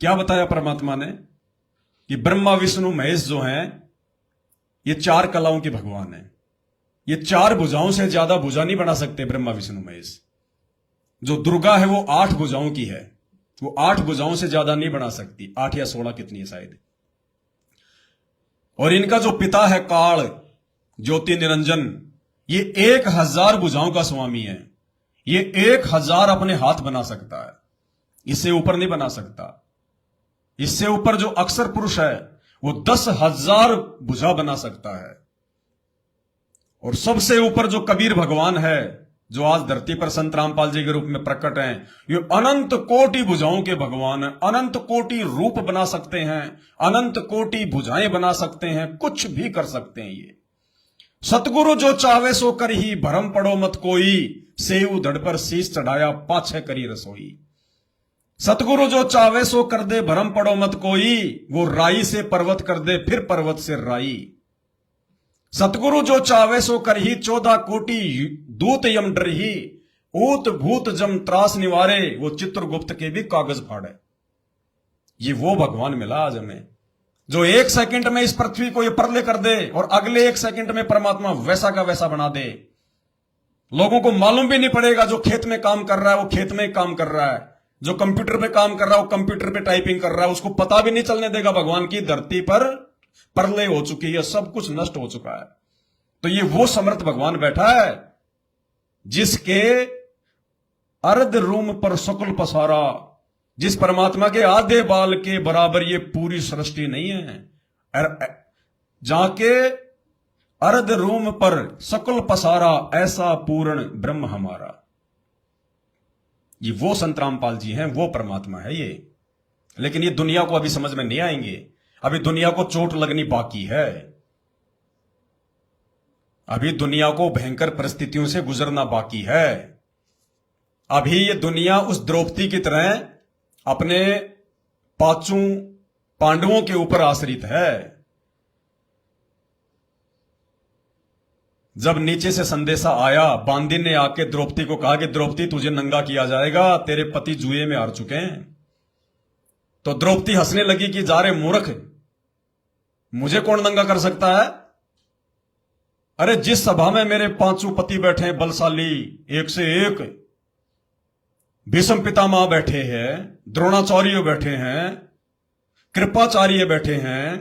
क्या बताया परमात्मा ने कि ब्रह्मा विष्णु महेश जो हैं ये चार कलाओं के भगवान हैं। ये चार भुजाओं से ज्यादा भुजा नहीं बना सकते ब्रह्मा विष्णु महेश। जो दुर्गा है वो 8 भुजाओं की है, वो 8 भुजाओं से ज्यादा नहीं बना सकती, 8 या 16 कितनी है शायद। और इनका जो पिता है काल ज्योति निरंजन, ये 1000 भुजाओं का स्वामी है। ये 1000 अपने हाथ बना सकता है, इससे ऊपर नहीं बना सकता। इससे ऊपर जो अक्षर पुरुष है वो 10,000 भुजा बना सकता है। और सबसे ऊपर जो कबीर भगवान है, जो आज धरती पर संत रामपाल जी के रूप में प्रकट हैं, ये अनंत कोटि भुजाओं के भगवान हैं। अनंत कोटि रूप बना सकते हैं, अनंत कोटि भुजाएं बना सकते हैं, कुछ भी कर सकते हैं। ये सतगुरु जो चावे सो कर ही, भरम पड़ो मत कोई, सेऊ धड़ पर शीश चढ़ाया पाछे करी रसोई। सतगुरु जो चावे सो कर दे, भरम पड़ो मत कोई, वो राई से पर्वत कर दे, फिर पर्वत से राई। सतगुरु जो चावे सो कर ही, 14 कोटि दूत यम डर ही, ऊत भूत जम त्रास निवारे, वो चित्रगुप्त के भी कागज फाड़े। ये वो भगवान मिला आज हमें, जो 1 सेकंड में इस पृथ्वी को ये परले कर दे और अगले 1 सेकंड में परमात्मा वैसा का वैसा बना दे। लोगों को मालूम भी नहीं पड़ेगा, जो खेत में काम कर रहा है वो खेत में काम कर रहा है, जो कंप्यूटर पे काम कर रहा है वो कंप्यूटर पे टाइपिंग कर रहा है। उसको पता भी नहीं चलने देगा भगवान की धरती पर प्रलय हो चुकी है, सब कुछ नष्ट हो चुका है। तो ये वो समर्थ भगवान बैठा है जिसके अर्ध रूम पर सकल पसारा, जिस परमात्मा के आधे बाल के बराबर ये पूरी सृष्टि नहीं है। जाके अर्ध रूम पर सकल पसारा, ऐसा पूर्ण ब्रह्म हमारा। ये वो संत रामपाल जी हैं, वो परमात्मा है ये। लेकिन ये दुनिया को अभी समझ में नहीं आएंगे, अभी दुनिया को चोट लगनी बाकी है, अभी दुनिया को भयंकर परिस्थितियों से गुजरना बाकी है। अभी ये दुनिया उस द्रौपदी की तरह अपने 5 पांडवों के ऊपर आश्रित है। जब नीचे से संदेशा आया, बांदी ने आके द्रौपदी को कहा कि द्रौपदी तुझे नंगा किया जाएगा, तेरे पति जुए में हार चुके हैं। तो द्रौपदी हंसने लगी कि जा रे मूर्ख, मुझे कौन नंगा कर सकता है? अरे जिस सभा में मेरे 5 पति बैठे हैं बलशाली, एक से एक, भीष्म पितामह बैठे हैं, द्रोणाचार्य बैठे हैं, कृपाचार्य बैठे हैं,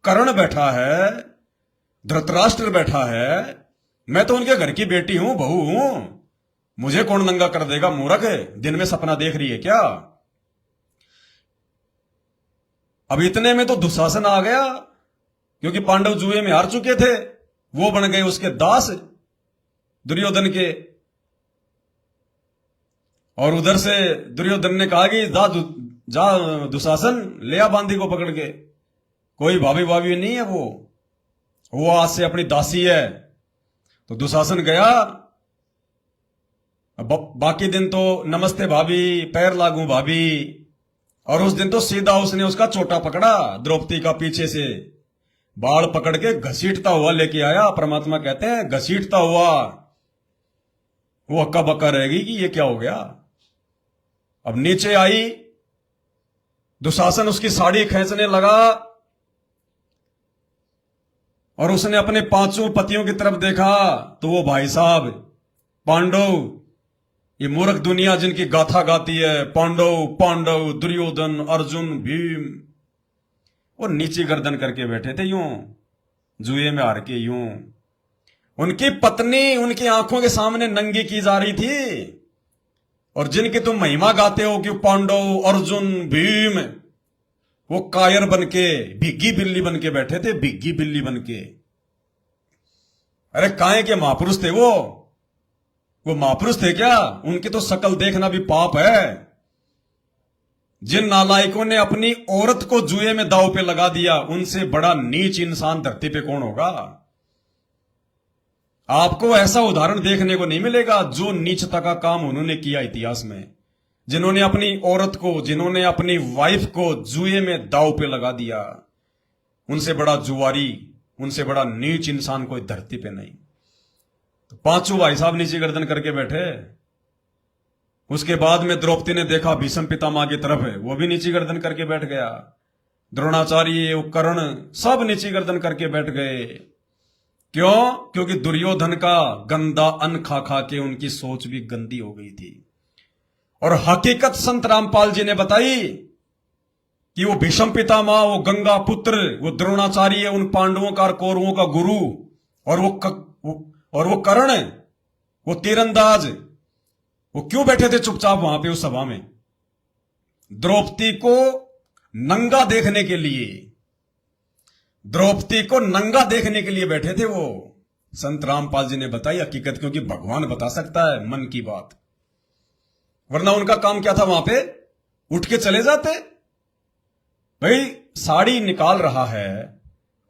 कर्ण बैठा है, धृतराष्ट्र बैठा है, मैं तो उनके घर की बेटी हूं, बहू हूं, मुझे कौन नंगा कर देगा? मूर्ख है, दिन में सपना देख रही है क्या? अब इतने में तो दुशासन आ गया, क्योंकि पांडव जुए में हार चुके थे, वो बन गए उसके दास दुर्योधन के। और उधर से दुर्योधन ने कहा कि जा दुशासन, ले आ बांदी को पकड़ के, कोई भाभी भाभी नहीं है, वो आज से अपनी दासी है। तो दुशासन गया, बाकी दिन तो नमस्ते भाभी, पैर लागू भाभी, और उस दिन तो सीधा उसने उसका चोटा पकड़ा द्रौपदी का, पीछे से बाल पकड़ के घसीटता हुआ लेके आया। परमात्मा कहते हैं घसीटता हुआ, वो हक्का बक्का रहेगी कि ये क्या हो गया। अब नीचे आई, दुशासन उसकी साड़ी खींचने लगा और उसने अपने 5 पतियों की तरफ देखा, तो वो भाई साहब पांडव, ये मूर्ख दुनिया जिनकी गाथा गाती है, पांडव पांडव, दुर्योधन, अर्जुन, भीम, वो नीची गर्दन करके बैठे थे यूं, जुए में हार के यूं। उनकी पत्नी उनकी आंखों के सामने नंगी की जा रही थी, और जिनकी तुम महिमा गाते हो कि पांडव, अर्जुन, भीम, वो कायर बनके, भिग्गी बिल्ली बनके बैठे थे, भिग्गी बिल्ली बनके। अरे काहे के महापुरुष थे वो महापुरुष थे क्या? उनकी तो शकल देखना भी पाप है। जिन नालायकों ने अपनी औरत को जुए में दांव पे लगा दिया, उनसे बड़ा नीच इंसान धरती पे कौन होगा? आपको ऐसा उदाहरण देखने को नहीं मिलेगा जो नीचता का काम उन्होंने किया इतिहास में। जिन्होंने अपनी औरत को, जिन्होंने अपनी वाइफ को जुए में दांव पे लगा दिया, उनसे बड़ा जुआरी, उनसे बड़ा नीच इंसान कोई धरती पे नहीं। तो 5 भाई साहब नीचे गर्दन करके बैठे, उसके बाद में द्रौपदी ने देखा भीष्म पितामह की तरफ है, वो भी नीची गर्दन करके बैठ गया। द्रोणाचार्य, वो कर्ण, सब नीची गर्दन करके बैठ गए। क्यों? क्योंकि दुर्योधन का गंदा अन्न खा खा के उनकी सोच भी गंदी हो गई थी। और हकीकत संत रामपाल जी ने बताई कि वो भीष्म पितामह, वो गंगा पुत्र, वो द्रोणाचार्य, उन पांडवों का और कौरवों का गुरु, और वो कर्ण, वो तीरंदाज, वो क्यों बैठे थे चुपचाप वहां पे उस सभा में? द्रौपदी को नंगा देखने के लिए, द्रौपदी को नंगा देखने के लिए बैठे थे वो। संत रामपाल जी ने बताई हकीकत, क्योंकि भगवान बता सकता है मन की बात, वरना उनका काम क्या था वहां पे? उठ के चले जाते। भाई साड़ी निकाल रहा है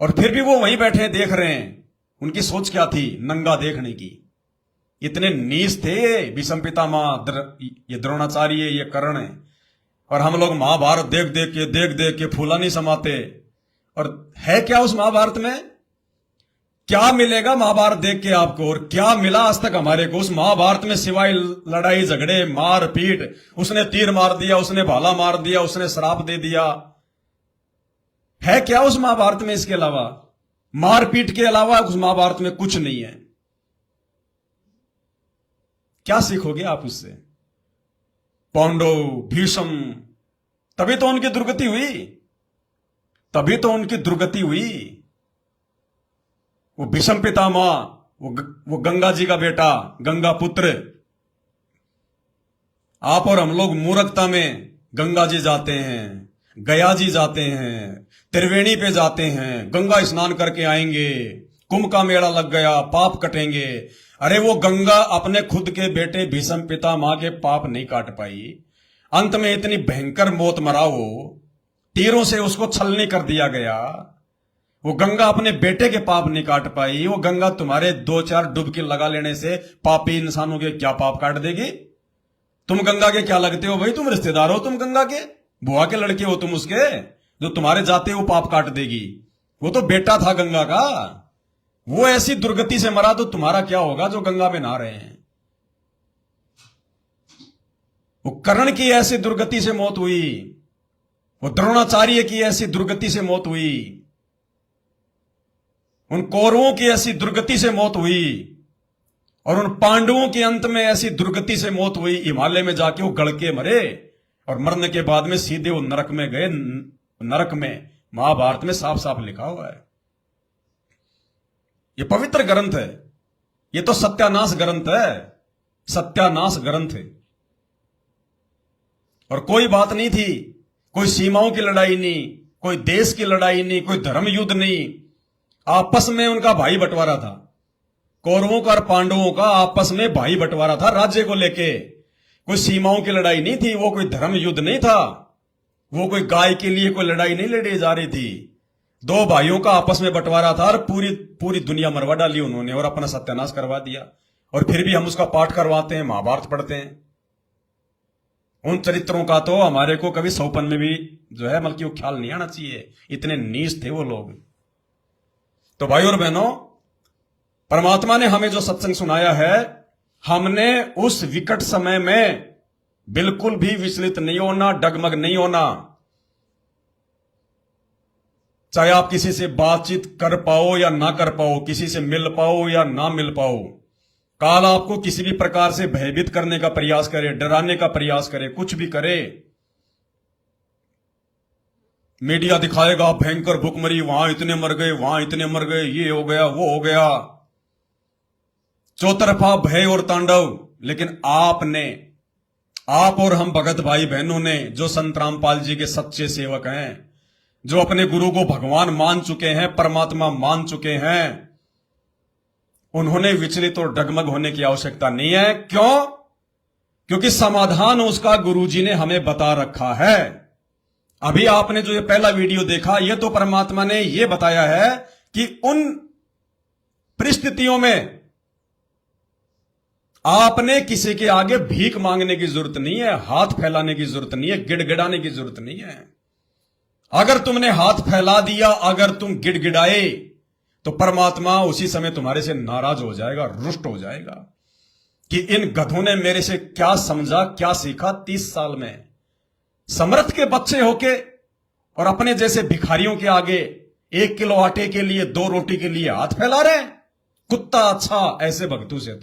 और फिर भी वो वहीं बैठे देख रहे हैं। उनकी सोच क्या थी? नंगा देखने की। इतने नीच थे भीष्म पितामह, ये द्रोणाचार्य, ये कर्ण। और हम लोग महाभारत देख देख के फूला नहीं समाते। और है क्या उस महाभारत में? क्या मिलेगा महाभारत देख के आपको? और क्या मिला आज तक हमारे को उस महाभारत में, सिवाय लड़ाई झगड़े, मार पीट? उसने तीर मार दिया, उसने भाला मार दिया, उसने श्राप दे दिया। है क्या उस महाभारत में इसके अलावा? मारपीट के अलावा उस महाभारत में कुछ नहीं है। क्या सीखोगे आप उससे? पांडव, भीष्म, तभी तो उनकी दुर्गति हुई, तभी तो उनकी दुर्गति हुई। वो भीष्म पितामह, वो गंगा जी का बेटा, गंगा पुत्र। आप और हम लोग मूर्खता में गंगा जी जाते हैं, गया जी जाते हैं, त्रिवेणी पे जाते हैं, गंगा स्नान करके आएंगे, कुंभ का मेला लग गया, पाप कटेंगे। अरे वो गंगा अपने खुद के बेटे भीष्म पितामह के पाप नहीं काट पाई। अंत में इतनी भयंकर मौत मरा वो, तीरों से उसको छलनी कर दिया गया। वो गंगा अपने बेटे के पाप नहीं काट पाई। वो गंगा तुम्हारे 2-4 डुबकी लगा लेने से पापी इंसानों के क्या पाप काट देगी? तुम गंगा के क्या लगते हो भाई? तुम रिश्तेदार हो तुम गंगा के, बुआ के लड़के हो तुम उसके, जो तुम्हारे जाते वो पाप काट देगी। वो तो बेटा था गंगा का। वो ऐसी दुर्गति से मरा तो तुम्हारा क्या होगा जो गंगा में नहा रहे हैं? वो कर्ण की ऐसी दुर्गति से मौत हुई, वो द्रोणाचार्य की ऐसी दुर्गति से मौत हुई, उन कौरवों की ऐसी दुर्गति से मौत हुई, और उन पांडवों के अंत में ऐसी दुर्गति से मौत हुई। हिमालय में जाके वो गड़ के मरे और मरने के बाद में सीधे वो नरक में गए। नरक में महाभारत में साफ साफ लिखा हुआ है। ये पवित्र ग्रंथ है, ये तो सत्यानाश ग्रंथ है, सत्यानाश ग्रंथ है। और कोई बात नहीं थी, कोई सीमाओं की लड़ाई नहीं, कोई देश की लड़ाई नहीं, कोई धर्म युद्ध नहीं। आपस में उनका भाई बंटवारा था, कौरवों का और पांडवों का आपस में भाई बंटवारा था राज्य को लेके। कोई सीमाओं की लड़ाई नहीं थी, वो कोई धर्म युद्ध नहीं था, वो कोई गाय के लिए कोई लड़ाई नहीं लड़ी जा रही थी। दो भाइयों का आपस में बंटवारा था और पूरी दुनिया मरवा डाली उन्होंने और अपना सत्यानाश करवा दिया। और फिर भी हम उसका पाठ करवाते हैं, महाभारत पढ़ते हैं। उन चरित्रों का तो हमारे को कभी सौपन में भी जो है बल्कि वो ख्याल नहीं आना चाहिए, इतने नीच थे वो लोग। तो भाई और बहनों, परमात्मा ने हमें जो सत्संग सुनाया है, हमने उस विकट समय में बिल्कुल भी विचलित नहीं होना, डगमग नहीं होना। चाहे आप किसी से बातचीत कर पाओ या ना कर पाओ, किसी से मिल पाओ या ना मिल पाओ, काल आपको किसी भी प्रकार से भयभीत करने का प्रयास करे, डराने का प्रयास करे, कुछ भी करे, मीडिया दिखाएगा भयंकर भूखमरी, वहां इतने मर गए, वहां इतने मर गए, ये हो गया वो हो गया, चौतरफा भय और तांडव। लेकिन आप और हम भगत भाई बहनों ने, जो संत रामपाल जी के सच्चे सेवक हैं, जो अपने गुरु को भगवान मान चुके हैं, परमात्मा मान चुके हैं, उन्होंने विचलित और डगमग होने की आवश्यकता नहीं है। क्यों? क्योंकि समाधान उसका गुरुजी ने हमें बता रखा है। अभी आपने जो ये पहला वीडियो देखा, ये तो परमात्मा ने ये बताया है कि उन परिस्थितियों में आपने किसी के आगे भीख मांगने की जरूरत नहीं है, हाथ फैलाने की जरूरत नहीं है, गिड़गिड़ाने की जरूरत नहीं है। अगर तुमने हाथ फैला दिया, अगर तुम गिड़गिड़ाए, तो परमात्मा उसी समय तुम्हारे से नाराज हो जाएगा, रुष्ट हो जाएगा। कि इन गधों ने मेरे से क्या समझा, क्या सीखा 30 साल में। समर्थ के बच्चे होके और अपने जैसे भिखारियों के आगे 1 किलो आटे के लिए 2 रोटी के लिए हाथ फैला रहे हैं। कुत्ता अच्छा ऐसे भक्तों से।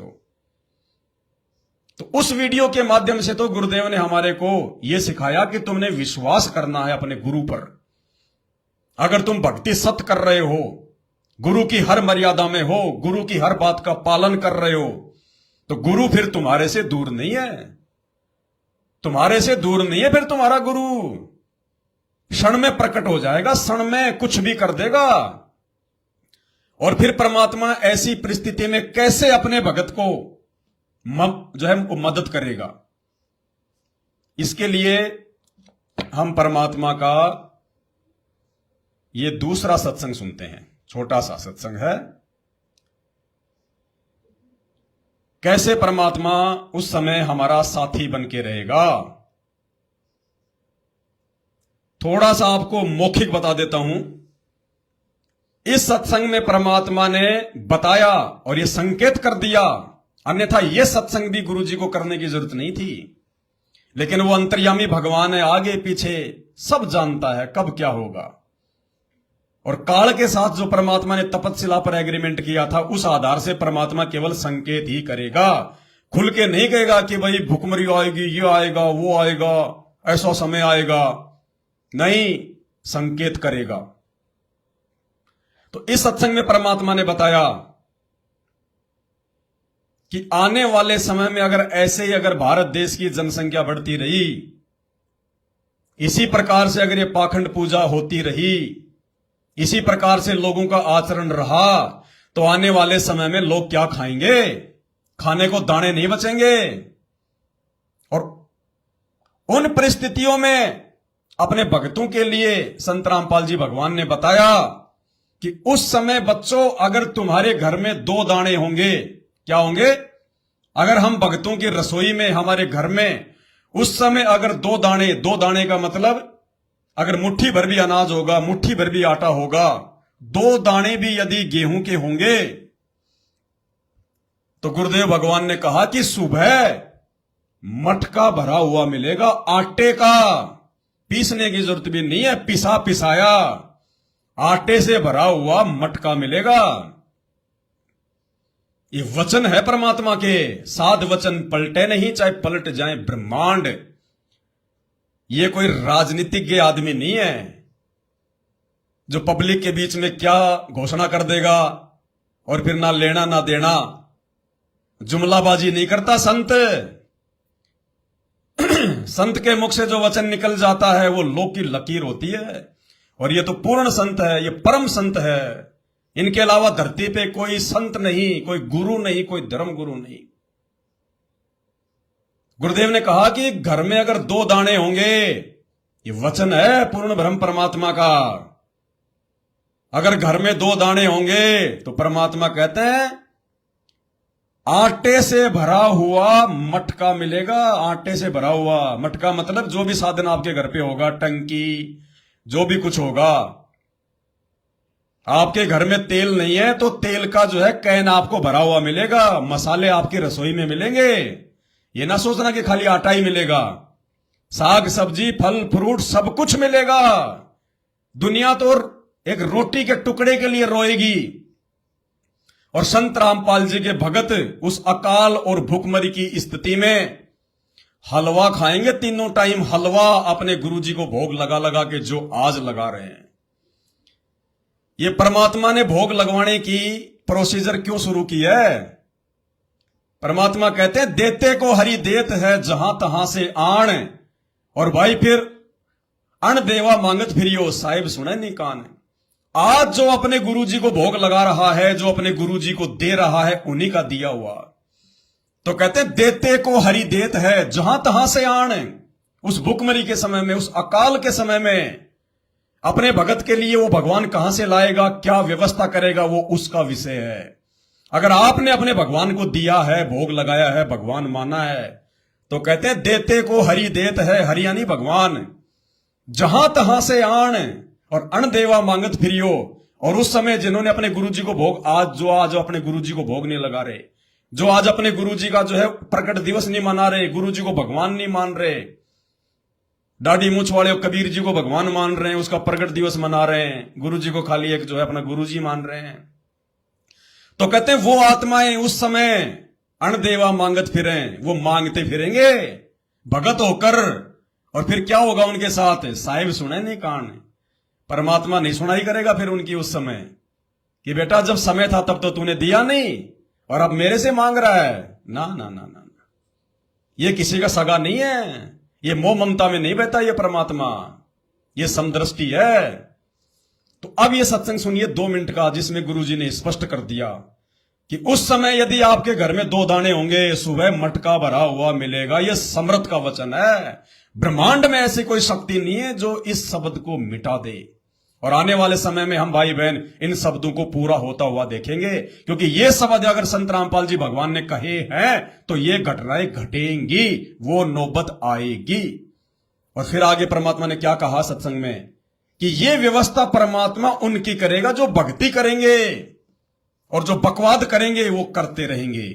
तो उस वीडियो के माध्यम से तो गुरुदेव ने हमारे को यह सिखाया कि तुमने विश्वास करना है अपने गुरु पर। अगर तुम भक्ति सत्य कर रहे हो, गुरु की हर मर्यादा में हो, गुरु की हर बात का पालन कर रहे हो, तो गुरु फिर तुम्हारे से दूर नहीं है। तुम्हारे से दूर नहीं है फिर तुम्हारा गुरु। क्षण में प्रकट हो जाएगा, क्षण में कुछ भी कर देगा। और फिर परमात्मा ऐसी परिस्थिति में कैसे अपने भगत को जो है वो मदद करेगा। इसके लिए हम परमात्मा का ये दूसरा सत्संग सुनते हैं। छोटा सा सत्संग है, कैसे परमात्मा उस समय हमारा साथी बन के रहेगा। थोड़ा सा आपको मौखिक बता देता हूं। इस सत्संग में परमात्मा ने बताया और यह संकेत कर दिया, अन्यथा यह सत्संग भी गुरु जी को करने की जरूरत नहीं थी। लेकिन वो अंतर्यामी भगवान है, आगे पीछे सब जानता है कब क्या होगा। और काल के साथ जो परमात्मा ने तपस्या पर एग्रीमेंट किया था, उस आधार से परमात्मा केवल संकेत ही करेगा। खुल के नहीं कहेगा कि भाई भुखमरी आएगी, ये आएगा, वो आएगा, ऐसा समय आएगा। नहीं, संकेत करेगा। तो इस सत्संग में परमात्मा ने बताया कि आने वाले समय में अगर ऐसे ही अगर भारत देश की जनसंख्या बढ़ती रही, इसी प्रकार से अगर ये पाखंड पूजा होती रही, इसी प्रकार से लोगों का आचरण रहा, तो आने वाले समय में लोग क्या खाएंगे? खाने को दाने नहीं बचेंगे। और उन परिस्थितियों में अपने भक्तों के लिए संत रामपाल जी भगवान ने बताया कि उस समय बच्चों, अगर तुम्हारे घर में 2 दाने होंगे, क्या होंगे? अगर हम भक्तों की रसोई में, हमारे घर में उस समय अगर 2 दाने का मतलब अगर मुट्ठी भर भी अनाज होगा, मुट्ठी भर भी आटा होगा, 2 दाने भी यदि गेहूं के होंगे, तो गुरुदेव भगवान ने कहा कि सुबह मटका भरा हुआ मिलेगा आटे का। पीसने की जरूरत भी नहीं है, पिसा पिसाया आटे से भरा हुआ मटका मिलेगा। ये वचन है परमात्मा के। 7 वचन पलटे नहीं, चाहे पलट जाए ब्रह्मांड। ये कोई राजनीतिज्ञ आदमी नहीं है जो पब्लिक के बीच में क्या घोषणा कर देगा और फिर ना लेना ना देना। जुमलाबाजी नहीं करता संत। संत के मुख से जो वचन निकल जाता है वो लोक की लकीर होती है। और ये तो पूर्ण संत है, ये परम संत है। इनके अलावा धरती पे कोई संत नहीं, कोई गुरु नहीं, कोई धर्म गुरु नहीं। गुरुदेव ने कहा कि घर में अगर 2 दाने होंगे, ये वचन है पूर्ण ब्रह्म परमात्मा का। अगर घर में 2 दाने होंगे तो परमात्मा कहते हैं आटे से भरा हुआ मटका मिलेगा। आटे से भरा हुआ मटका मतलब जो भी साधन आपके घर पे होगा, टंकी, जो भी कुछ होगा। आपके घर में तेल नहीं है तो तेल का जो है कैन आपको भरा हुआ मिलेगा। मसाले आपकी रसोई में मिलेंगे। ये ना सोचना कि खाली आटा ही मिलेगा, साग सब्जी फल फ्रूट सब कुछ मिलेगा। दुनिया तो एक रोटी के टुकड़े के लिए रोएगी। और संत रामपाल जी के भगत उस अकाल और भूखमरी की स्थिति में हलवा खाएंगे, 3 टाइम हलवा अपने गुरुजी को भोग लगा लगा के जो आज लगा रहे हैं। ये परमात्मा ने भोग लगवाने की प्रोसीजर क्यों शुरू की है? परमात्मा कहते हैं देते को हरि देत है जहां तहां से आण। और भाई फिर अण देवा मांगत फिरियो, साहिब सुने नहीं कान। आज जो अपने गुरुजी को भोग लगा रहा है, जो अपने गुरुजी को दे रहा है, उन्हीं का दिया हुआ। तो कहते हैं देते को हरि देत है जहां तहां से आण। उस भुखमरी के समय में, उस अकाल के समय में अपने भगत के लिए वो भगवान कहां से लाएगा, क्या व्यवस्था करेगा, वो उसका विषय है। अगर आपने अपने भगवान को दिया है, भोग लगाया है, भगवान माना है, तो कहते हैं देते को हरि देत है। हरि यानी भगवान। जहां तहां से आण और अण देवा मांगत फिरियो। और उस समय जिन्होंने अपने गुरुजी को भोग आज अपने गुरुजी को भोग नहीं लगा रहे, जो आज अपने गुरुजी का जो है प्रकट दिवस नहीं मना रहे, गुरुजी को भगवान नहीं मान रहे, दाढ़ी मूछ वाले कबीर जी को भगवान मान रहे हैं, उसका प्रकट दिवस मना रहे हैं, गुरुजी को खाली एक जो है अपना गुरुजी मान रहे हैं, तो कहते हैं वो आत्माएं उस समय अणदेवा मांगत फिरे, वो मांगते फिरेंगे भगत होकर, और फिर क्या होगा उनके साथ? साहिब सुने नहीं कान, परमात्मा नहीं सुनाई करेगा फिर उनकी उस समय कि बेटा जब समय था तब तो तूने दिया नहीं और अब मेरे से मांग रहा है। ना ना ना ना, ये किसी का सगा नहीं है, ये मोह ममता में नहीं बहता ये परमात्मा, ये समदृष्टि है। तो अब ये सत्संग सुनिए 2 मिनट का, जिसमें गुरुजी ने स्पष्ट कर दिया कि उस समय यदि आपके घर में 2 दाने होंगे, सुबह मटका भरा हुआ मिलेगा। यह समृत का वचन है। ब्रह्मांड में ऐसी कोई शक्ति नहीं है जो इस शब्द को मिटा दे। और आने वाले समय में हम भाई बहन इन शब्दों को पूरा होता हुआ देखेंगे, क्योंकि ये शब्द अगर संत रामपाल जी भगवान ने कहे हैं तो ये घटनाएं घटेंगी, वो नौबत आएगी। और फिर आगे परमात्मा ने क्या कहा सत्संग में कि ये व्यवस्था परमात्मा उनकी करेगा जो भक्ति करेंगे, और जो बकवाद करेंगे वो करते रहेंगे।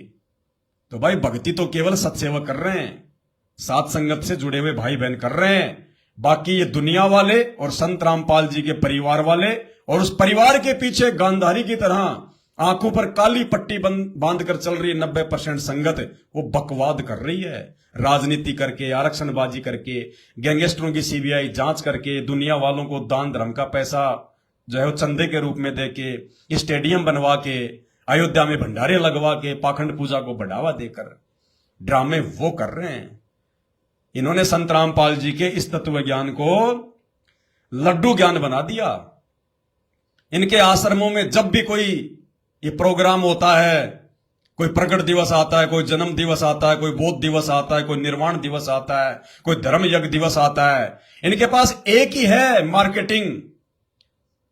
तो भाई भक्ति तो केवल सत्सेवक कर रहे हैं, साथ संगत से जुड़े हुए भाई बहन कर रहे हैं। बाकी ये दुनिया वाले और संत रामपाल जी के परिवार वाले और उस परिवार के पीछे गांधारी की तरह आंखों पर काली पट्टी बांध कर चल रही है 90% संगत, वो बकवाद कर रही है। राजनीति करके, आरक्षणबाजी करके, गैंगस्टरों की सीबीआई जांच करके, दुनिया वालों को दान धर्म का पैसा जो है वो चंदे के रूप में देके, स्टेडियम बनवा के, अयोध्या में भंडारे लगवा के, पाखंड पूजा को बढ़ावा देकर ड्रामे वो कर रहे हैं। इन्होंने संत रामपाल जी के इस तत्व ज्ञान को लड्डू ज्ञान बना दिया। इनके आश्रमों में जब भी कोई ये प्रोग्राम होता है, कोई प्रकट दिवस आता है, कोई जन्म दिवस आता है, कोई बोध दिवस आता है, कोई निर्वाण दिवस आता है, कोई धर्म यज्ञ दिवस आता है, इनके पास एक ही है मार्केटिंग।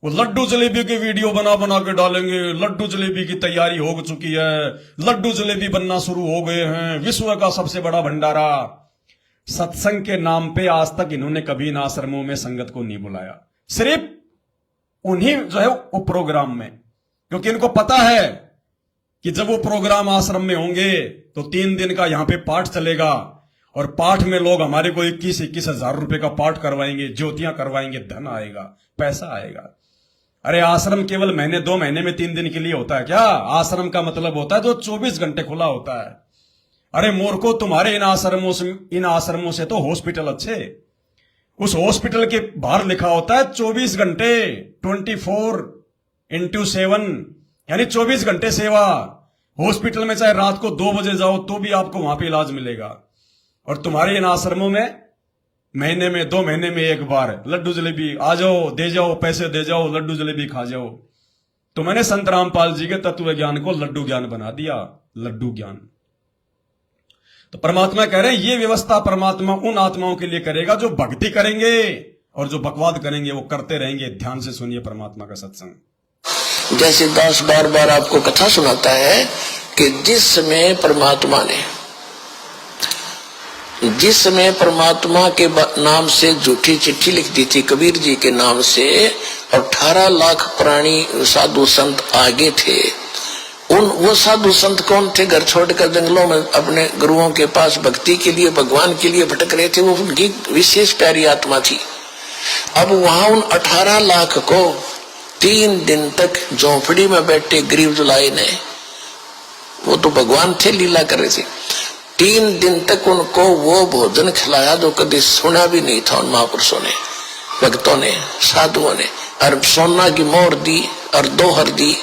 वो लड्डू जलेबी की वीडियो बना बना के डालेंगे, लड्डू जलेबी की तैयारी हो चुकी है, लड्डू जलेबी बनना शुरू हो गए हैं, विश्व का सबसे बड़ा भंडारा। सत्संग के नाम पे आज तक इन्होंने कभी इन आश्रमों में संगत को नहीं बुलाया, सिर्फ उन्हीं जो है वो प्रोग्राम में, क्योंकि इनको पता है कि जब वो प्रोग्राम आश्रम में होंगे तो 3 दिन का यहां पे पाठ चलेगा, और पाठ में लोग हमारे को 21-21 हजार रुपए का पाठ करवाएंगे, ज्योतियां करवाएंगे, धन आएगा, पैसा आएगा। अरे आश्रम केवल महीने 2 महीने में 3 दिन के लिए होता है क्या? आश्रम का मतलब होता है जो 24 घंटे खुला होता है। अरे मूर्खों, तुम्हारे इन आश्रमों से तो हॉस्पिटल अच्छे। उस हॉस्पिटल के बाहर लिखा होता है 24 घंटे 24x7, यानी 24 घंटे सेवा। हॉस्पिटल में चाहे रात को 2 बजे जाओ तो भी आपको वहां पे इलाज मिलेगा। और तुम्हारे इन आश्रमों में महीने में 2 महीने में एक बार लड्डू जलेबी, आ जाओ, दे जाओ, पैसे दे जाओ, लड्डू जलेबी खा जाओ। तो मैंने संत रामपाल जी के तत्व ज्ञान को लड्डू ज्ञान बना दिया, लड्डू ज्ञान। तो परमात्मा कह रहे हैं ये व्यवस्था परमात्मा उन आत्माओं के लिए करेगा जो भक्ति करेंगे, और जो बकवाद करेंगे वो करते रहेंगे। ध्यान से सुनिए परमात्मा का सत्संग। जैसे दास बार बार आपको कथा सुनाता है कि जिस समय परमात्मा के नाम से झूठी चिट्ठी लिख दी थी कबीर जी के नाम से, और 18 लाख प्राणी साधु संत आगे थे। वो साधु संत कौन थे? घर छोड़कर जंगलों में अपने गुरुओं के पास भक्ति के लिए, भगवान के लिए भटक रहे थे। वो उनकी विशेष प्यारी आत्मा थी। अब वहां उन 18 लाख को 3 दिन तक झोंपड़ी में बैठे गरीब जुलाई ने, वो तो भगवान थे, लीला कर रहे थे, 3 दिन तक उनको वो भोजन खिलाया जो कभी सुना भी नहीं था उन महापुरुषों ने, भक्तों ने, साधुओं ने। और सोना की मोहर दी और दोहर दी,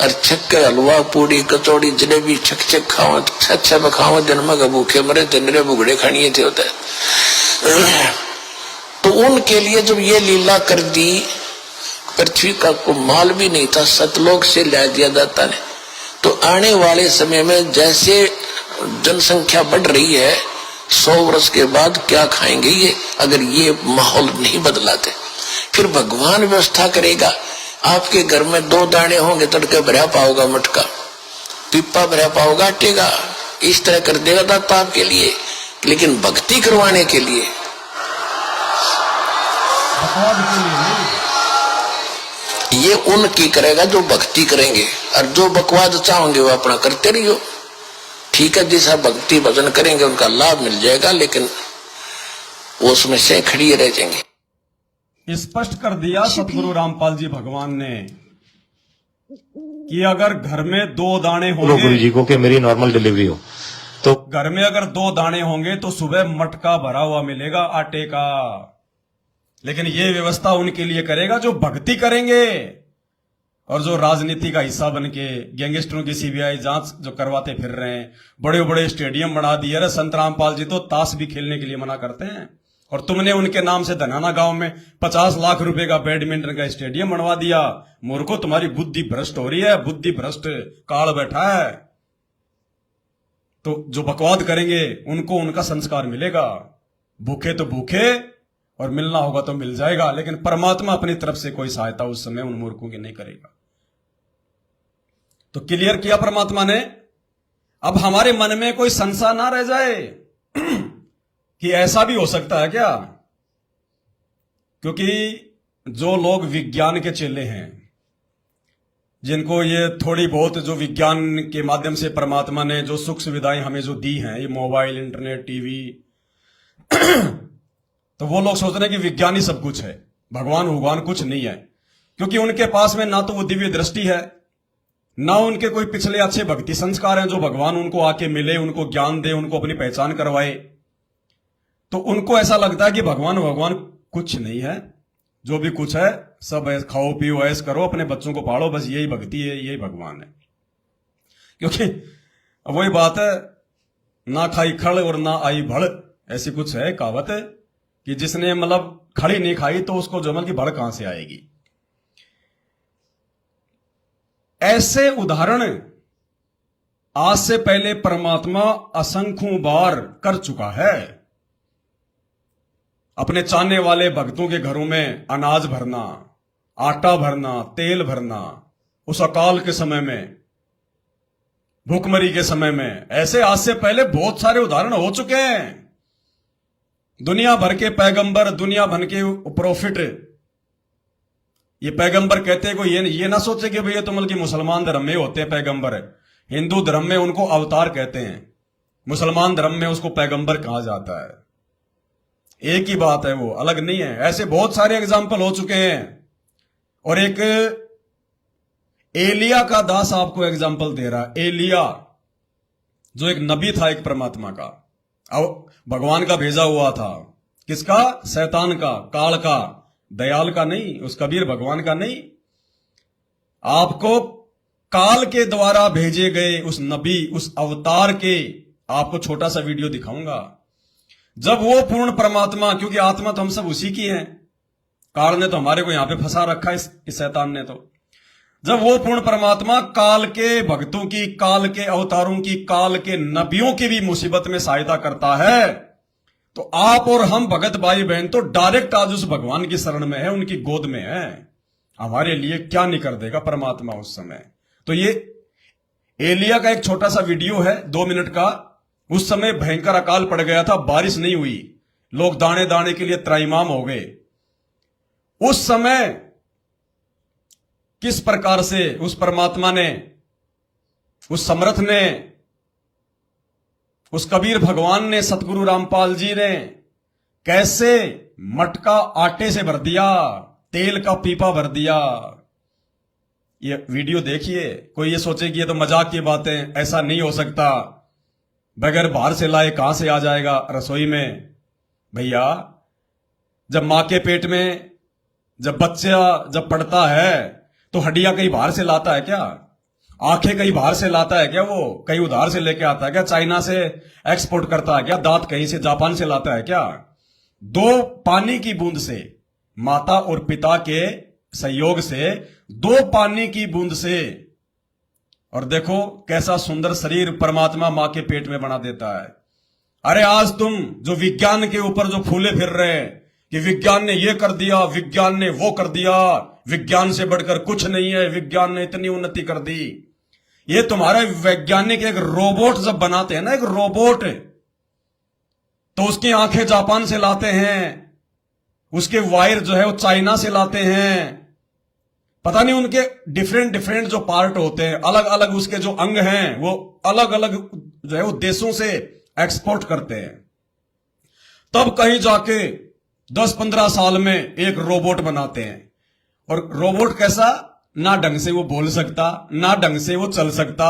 और छक्के, हलवा, पूड़ी, कचौड़ी, जलेबी छक छक खाओ, अच्छा बखाओ, जन्म का भूखे मरे तेरे बुगड़े खानिए थे होता है। तो उनके लिए जब ये लीला कर दी, पृथ्वी का को माल भी नहीं था, सतलोक से ला दिया जाता ने। तो आने वाले समय में जैसे जनसंख्या बढ़ रही है, 100 वर्ष के बाद क्या खाएंगे ये, अगर ये माहौल नहीं बदलाते? फिर भगवान व्यवस्था करेगा। आपके घर में 2 दाने होंगे, तड़के भरा पाओगा मटका, पिप्पा भरा पाओगा आटे का, इस तरह कर देगा दाता आपके लिए। लेकिन भक्ति करवाने के लिए ये उनकी करेगा जो भक्ति करेंगे, और जो बकवाद चाहोगे वो अपना करते रहियो। ठीक है, जैसा भक्ति भजन करेंगे उनका लाभ मिल जाएगा, लेकिन वो समस्याएं खड़ी रह जाएंगी। स्पष्ट कर दिया सतगुरु रामपाल जी भगवान ने कि अगर घर में 2 दाने बोलो गुरु होंगे, जी को कि मेरी नॉर्मल डिलीवरी हो, तो घर में अगर 2 दाने होंगे तो सुबह मटका भरा हुआ मिलेगा आटे का। लेकिन ये व्यवस्था उनके लिए करेगा जो भक्ति करेंगे, और जो राजनीति का हिस्सा बन के गैंगस्टरों की सीबीआई जांच जो करवाते फिर रहे हैं, बड़े बड़े स्टेडियम बना दिए। अरे संत रामपाल जी तो ताश भी खेलने के लिए मना करते हैं, और तुमने उनके नाम से धनाना गांव में 50 लाख रुपए का बैडमिंटन का स्टेडियम बनवा दिया। मूर्खों, तुम्हारी बुद्धि भ्रष्ट हो रही है, बुद्धि भ्रष्ट काल बैठा है। तो जो बकवाद करेंगे उनको उनका संस्कार मिलेगा। भूखे तो भूखे, और मिलना होगा तो मिल जाएगा, लेकिन परमात्मा अपनी तरफ से कोई सहायता उस समय उन मूर्खों की नहीं करेगा। तो क्लियर किया परमात्मा ने। अब हमारे मन में कोई संशय ना रह जाए कि ऐसा भी हो सकता है क्या, क्योंकि जो लोग विज्ञान के चेले हैं, जिनको ये थोड़ी बहुत जो विज्ञान के माध्यम से परमात्मा ने जो सुख सुविधाएं हमें जो दी हैं, ये मोबाइल, इंटरनेट, टीवी तो वो लोग सोच रहे हैं कि विज्ञान ही सब कुछ है, भगवान कुछ नहीं है, क्योंकि उनके पास में ना तो वो दिव्य दृष्टि है, ना उनके कोई पिछले अच्छे भक्ति संस्कार हैं जो भगवान उनको आके मिले, उनको ज्ञान दे, उनको अपनी पहचान करवाए। तो उनको ऐसा लगता है कि भगवान कुछ नहीं है, जो भी कुछ है सब खाओ पियो ऐश करो, अपने बच्चों को पालो, बस यही भक्ति है, यही भगवान है। क्योंकि वही बात है, ना खाई खड़ और ना आई भड़, ऐसी कुछ है कहावत है कि जिसने मतलब खड़ी नहीं खाई तो उसको जमल की भड़ कहां से आएगी। ऐसे उदाहरण आज से पहले परमात्मा असंख्यों बार कर चुका है। अपने चाहने वाले भक्तों के घरों में अनाज भरना, आटा भरना, तेल भरना, उस अकाल के समय में, भूखमरी के समय में, ऐसे आज से पहले बहुत सारे उदाहरण हो चुके हैं। दुनिया भर के पैगंबर, दुनिया भर के प्रोफिट, ये पैगंबर कहते हैं, कोई ये ना सोचे कि भैया तो मतलब मुसलमान धर्म में होते हैं पैगंबर, हिंदू धर्म में उनको अवतार कहते हैं, मुसलमान धर्म में उसको पैगंबर कहा जाता है। एक ही बात है, वो अलग नहीं है। ऐसे बहुत सारे एग्जाम्पल हो चुके हैं। और एक एलिया का दास आपको एग्जाम्पल दे रहा है। एलिया जो एक नबी था, एक परमात्मा का, अब भगवान का भेजा हुआ था। किसका? शैतान का, काल का, दयाल का नहीं, उस कबीर भगवान का नहीं। आपको काल के द्वारा भेजे गए उस नबी, उस अवतार के आपको छोटा सा वीडियो दिखाऊंगा। जब वो पूर्ण परमात्मा, क्योंकि आत्मा तो हम सब उसी की है, काल ने तो हमारे को यहां पे फंसा रखा है, इस शैतान ने तो। जब वो पूर्ण परमात्मा काल के भक्तों की, काल के अवतारों की, काल के नबियों की भी मुसीबत में सहायता करता है, तो आप और हम भगत भाई बहन तो डायरेक्ट आज उस भगवान की शरण में है, उनकी गोद में है। हमारे लिए क्या नहीं कर देगा परमात्मा उस समय। तो ये एलिया का एक छोटा सा वीडियो है, 2 मिनट का। उस समय भयंकर अकाल पड़ गया था, बारिश नहीं हुई, लोग दाने दाने के लिए त्राईमाम हो गए। उस समय किस प्रकार से उस परमात्मा ने, उस समर्थ ने, उस कबीर भगवान ने, सतगुरु रामपाल जी ने कैसे मटका आटे से भर दिया, तेल का पीपा भर दिया। ये वीडियो देखिए। कोई ये सोचे कि ये तो मजाक की बातें, ऐसा नहीं हो सकता, बगैर बाहर से लाए कहां से आ जाएगा रसोई में। भैया, जब मां के पेट में जब बच्चा जब पड़ता है तो हड्डियां कहीं बाहर से लाता है क्या? आंखें कहीं बाहर से लाता है क्या? वो कहीं उधार से लेके आता है क्या? चाइना से एक्सपोर्ट करता है क्या? दांत कहीं से जापान से लाता है क्या? 2 पानी की बूंद से, माता और पिता के सहयोग से, 2 पानी की बूंद से, और देखो कैसा सुंदर शरीर परमात्मा मां के पेट में बना देता है। अरे आज तुम जो विज्ञान के ऊपर जो फूले फिर रहे हैं कि विज्ञान ने ये कर दिया, विज्ञान ने वो कर दिया, विज्ञान से बढ़कर कुछ नहीं है, विज्ञान ने इतनी उन्नति कर दी। ये तुम्हारे वैज्ञानिक एक रोबोट जब बनाते हैं ना, एक रोबोट, तो उसकी आंखें जापान से लाते हैं, उसके वायर जो है वो चाइना से लाते हैं, पता नहीं उनके डिफरेंट डिफरेंट जो पार्ट होते हैं, अलग अलग उसके जो अंग हैं, वो अलग अलग जो है वो देशों से एक्सपोर्ट करते हैं। तब कहीं जाके 10-15 साल में एक रोबोट बनाते हैं। और रोबोट कैसा? ना ढंग से वो बोल सकता, ना ढंग से वो चल सकता,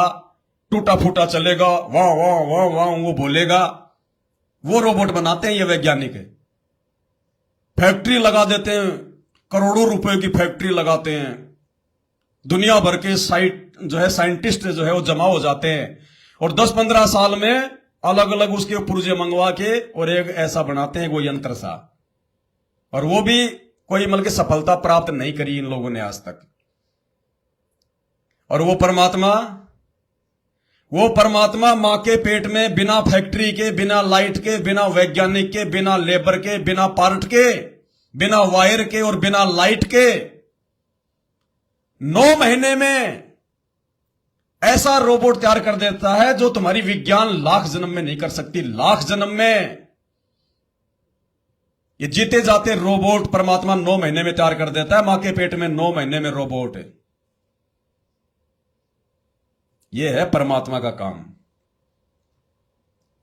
टूटा फूटा चलेगा, वाह वाह वाह वाह वो बोलेगा। वो रोबोट बनाते हैं ये वैज्ञानिक। फैक्ट्री लगा देते हैं, करोड़ों रुपए की फैक्ट्री लगाते हैं, दुनिया भर के साइंटिस्ट जो है वो जमा हो जाते हैं और 10-15 साल में अलग अलग उसके पुर्जे मंगवा के और एक ऐसा बनाते हैं वो यंत्र सा। और वो भी कोई मतलब सफलता प्राप्त नहीं करी इन लोगों ने आज तक। और वो परमात्मा मां के पेट में बिना फैक्ट्री के, बिना लाइट के, बिना वैज्ञानिक के, बिना लेबर के, बिना पार्ट के, बिना वायर के और बिना लाइट के 9 महीने में ऐसा रोबोट तैयार कर देता है जो तुम्हारी विज्ञान लाख जन्म में नहीं कर सकती। लाख जन्म में ये जीते जाते रोबोट परमात्मा 9 महीने में तैयार कर देता है। मां के पेट में 9 महीने में रोबोट। ये है परमात्मा का काम।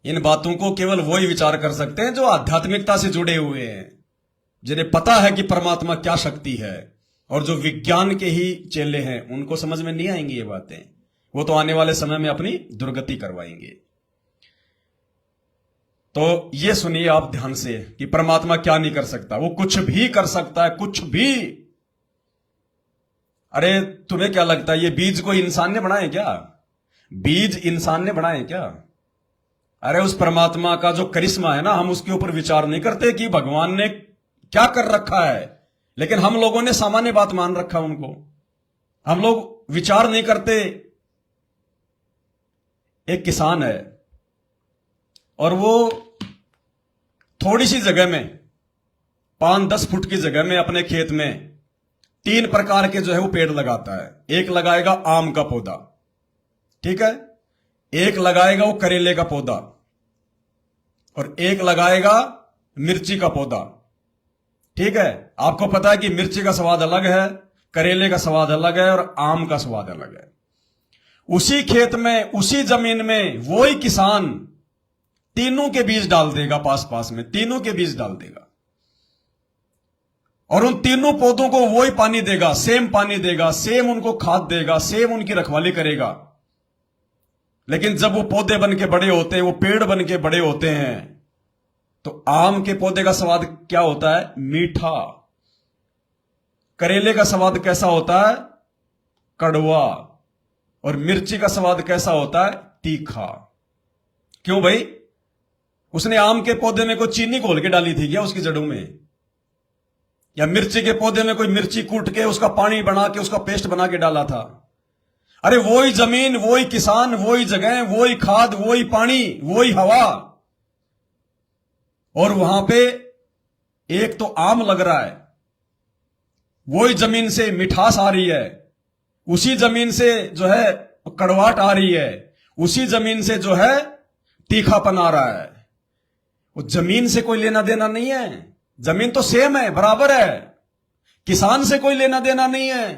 इन बातों को केवल वही विचार कर सकते हैं जो आध्यात्मिकता से जुड़े हुए हैं, जिन्हें पता है कि परमात्मा क्या शक्ति है। और जो विज्ञान के ही चेले हैं उनको समझ में नहीं आएंगी ये बातें। वो तो आने वाले समय में अपनी दुर्गति करवाएंगे। तो ये सुनिए आप ध्यान से कि परमात्मा क्या नहीं कर सकता। वो कुछ भी कर सकता है, कुछ भी। अरे तुम्हें क्या लगता है ये बीज कोई इंसान ने बनाए क्या? बीज इंसान ने बनाए क्या? अरे उस परमात्मा का जो करिश्मा है ना, हम उसके ऊपर विचार नहीं करते कि भगवान ने क्या कर रखा है, लेकिन हम लोगों ने सामान्य बात मान रखा उनको। हम लोग विचार नहीं करते। एक किसान है और वो थोड़ी सी जगह में 5-10 फुट की जगह में अपने खेत में 3 प्रकार के जो है वो पेड़ लगाता है। एक लगाएगा आम का पौधा, ठीक है, एक लगाएगा वो करेले का पौधा, और एक लगाएगा मिर्ची का पौधा। ठीक है, आपको पता है कि मिर्ची का स्वाद अलग है, करेले का स्वाद अलग है और आम का स्वाद अलग है। उसी खेत में, उसी जमीन में वही किसान तीनों के बीज डाल देगा, पास पास में तीनों के बीज डाल देगा और उन तीनों पौधों को वही पानी देगा, सेम पानी देगा, सेम उनको खाद देगा, सेम उनकी रखवाली करेगा। लेकिन जब वो पौधे बन के बड़े होते हैं, वो पेड़ बन के बड़े होते हैं, तो आम के पौधे का स्वाद क्या होता है? मीठा। करेले का स्वाद कैसा होता है? कड़वा। और मिर्ची का स्वाद कैसा होता है? तीखा। क्यों भाई? उसने आम के पौधे में कोई चीनी घोल के डाली थी क्या उसकी जड़ों में? या मिर्ची के पौधे में कोई मिर्ची कूट के उसका पानी बना के उसका पेस्ट बना के डाला था? अरे वही जमीन, वही किसान, वही जगह, वही खाद, वही पानी, वही हवा। और वहां पे एक तो आम लग रहा है, वही जमीन से मिठास आ रही है, उसी जमीन से जो है कड़वाहट आ रही है, उसी जमीन से जो है तीखापन आ रहा है। वो जमीन से कोई लेना देना नहीं है, जमीन तो सेम है, बराबर है। किसान से कोई लेना देना नहीं है,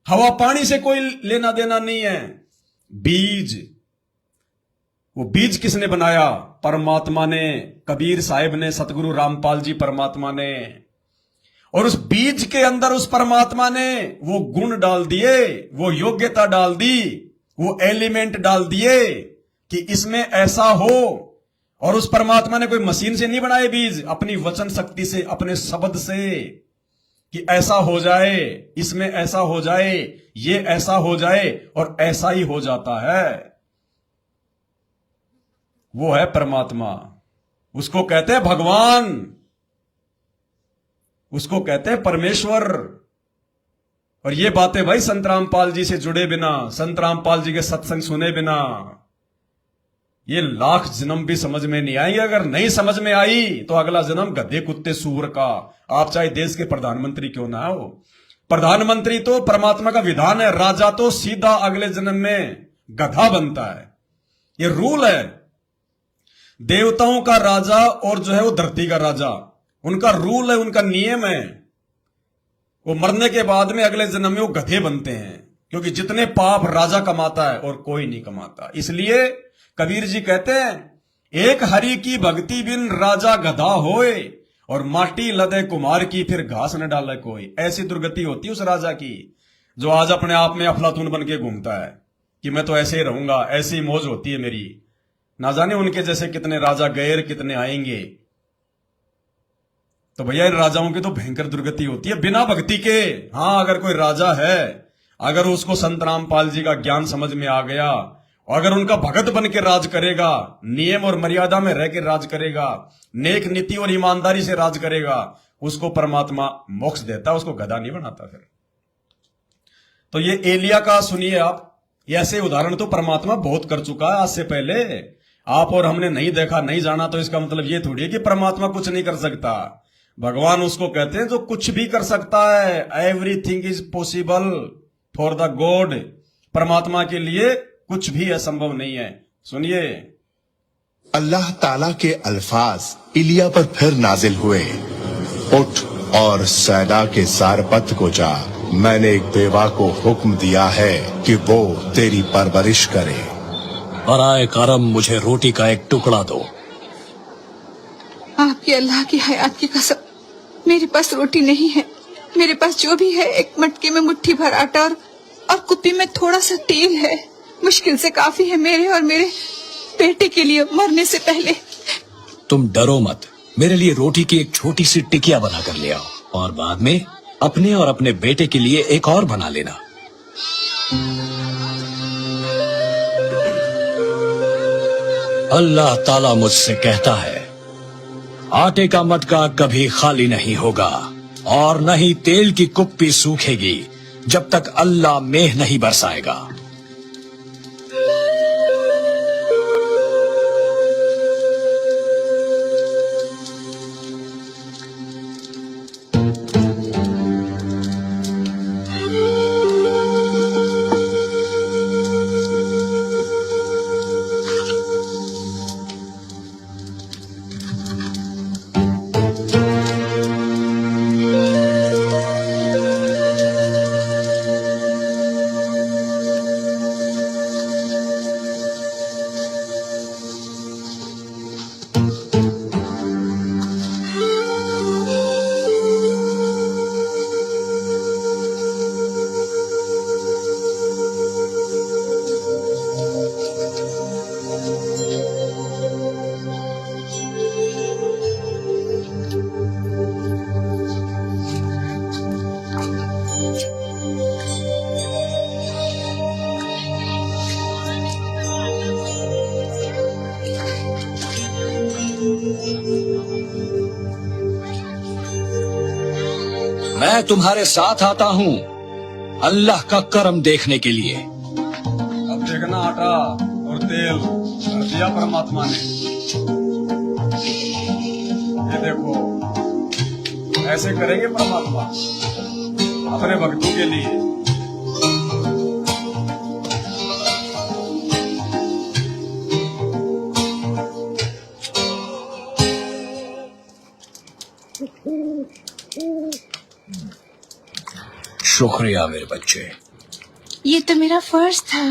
हवा पानी से कोई लेना देना नहीं है। बीज, वो बीज किसने बनाया? परमात्मा ने, कबीर साहिब ने, सतगुरु रामपाल जी परमात्मा ने। और उस बीज के अंदर उस परमात्मा ने वो गुण डाल दिए, वो योग्यता डाल दी, वो एलिमेंट डाल दिए कि इसमें ऐसा हो। और उस परमात्मा ने कोई मशीन से नहीं बनाए बीज, अपनी वचन शक्ति से, अपने शब्द से, कि ऐसा हो जाए, इसमें ऐसा हो जाए, ये ऐसा हो जाए, और ऐसा ही हो जाता है। वो है परमात्मा। उसको कहते हैं भगवान, उसको कहते हैं परमेश्वर। और ये बातें भाई संत रामपाल जी से जुड़े बिना, संत रामपाल जी के सत्संग सुने बिना, ये लाख जन्म भी समझ में नहीं आएंगे। अगर नहीं समझ में आई तो अगला जन्म गधे कुत्ते सूअर का। आप चाहे देश के प्रधानमंत्री क्यों ना हो, प्रधानमंत्री तो परमात्मा का विधान है, राजा तो सीधा अगले जन्म में गधा बनता है। ये रूल है। देवताओं का राजा और जो है वो धरती का राजा, उनका रूल है, उनका नियम है। वो मरने के बाद में अगले जन्म में वो गधे बनते हैं, क्योंकि जितने पाप राजा कमाता है और कोई नहीं कमाता। इसलिए कबीर जी कहते हैं एक हरि की भक्ति बिन राजा गधा होए और माटी लदे कुमार की फिर घास न डाले कोई। ऐसी दुर्गति होती है उस राजा की जो आज अपने आप में अफलातून बन के घूमता है कि मैं तो ऐसे ही रहूंगा, ऐसी मौज होती है मेरी। ना जाने उनके जैसे कितने राजा गए, कितने आएंगे। तो भैया इन राजाओं की तो भयंकर दुर्गति होती है बिना भक्ति के। हाँ, अगर कोई राजा है, अगर उसको संत रामपाल जी का ज्ञान समझ में आ गया, अगर उनका भगत बन के राज करेगा, नियम और मर्यादा में रह के राज करेगा, नेक नीति और ईमानदारी से राज करेगा, उसको परमात्मा मोक्ष देता, उसको गधा नहीं बनाता। फिर तो ये एलिया का सुनिए आप, ऐसे उदाहरण तो परमात्मा बहुत कर चुका है आज से पहले। आप और हमने नहीं देखा, नहीं जाना, तो इसका मतलब ये थोड़ी है कि परमात्मा कुछ नहीं कर सकता। भगवान उसको कहते हैं जो कुछ भी कर सकता है। Everything is possible for the God. परमात्मा के लिए कुछ भी असंभव नहीं है। सुनिए, अल्लाह ताला के अल्फाज इलिया पर फिर नाजिल हुए, उठ और सैदा के सारपत को जा, मैंने एक बेवा को हुक्म दिया है कि वो तेरी परवरिश करे। बराए करम मुझे रोटी का एक टुकड़ा दो। आपकी अल्लाह की हयात की कसम, मेरे पास रोटी नहीं है। मेरे पास जो भी है एक मटके में मुट्ठी भर आटा और कुप्पी में थोड़ा सा तेल है। मुश्किल से काफी है मेरे और मेरे बेटे के लिए मरने से पहले। तुम डरो मत, मेरे लिए रोटी की एक छोटी सी टिकिया बना कर ले आओ और बाद में अपने और अपने बेटे के लिए एक और बना लेना। अल्लाह ताला मुझसे कहता है, आटे का मटका कभी खाली नहीं होगा और न ही तेल की कुप्पी सूखेगी जब तक अल्लाह मेह नहीं बरसाएगा। मैं तुम्हारे साथ आता हूँ अल्लाह का करम देखने के लिए। अब देखना, आटा और तेल भर दिया परमात्मा ने। ये देखो, ऐसे करेंगे परमात्मा अपने भक्तों के लिए। शुक्रिया मेरे बच्चे। ये तो मेरा फर्ज था।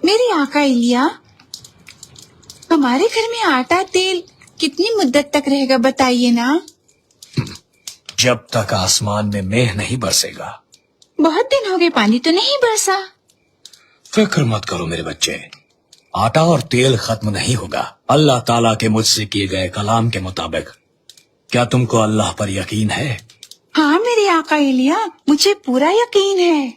मेरी आका इलिया, हमारे घर में आटा तेल कितनी मुद्दत तक रहेगा बताइए ना। जब तक आसमान में मेह नहीं बरसेगा। बहुत दिन हो गए पानी तो नहीं बरसा। फिक्र मत करो मेरे बच्चे, आटा और तेल खत्म नहीं होगा अल्लाह ताला के मुझसे किए गए कलाम के मुताबिक। क्या तुमको अल्लाह पर यकीन है? हाँ मेरे आका इलिया, मुझे पूरा यकीन है।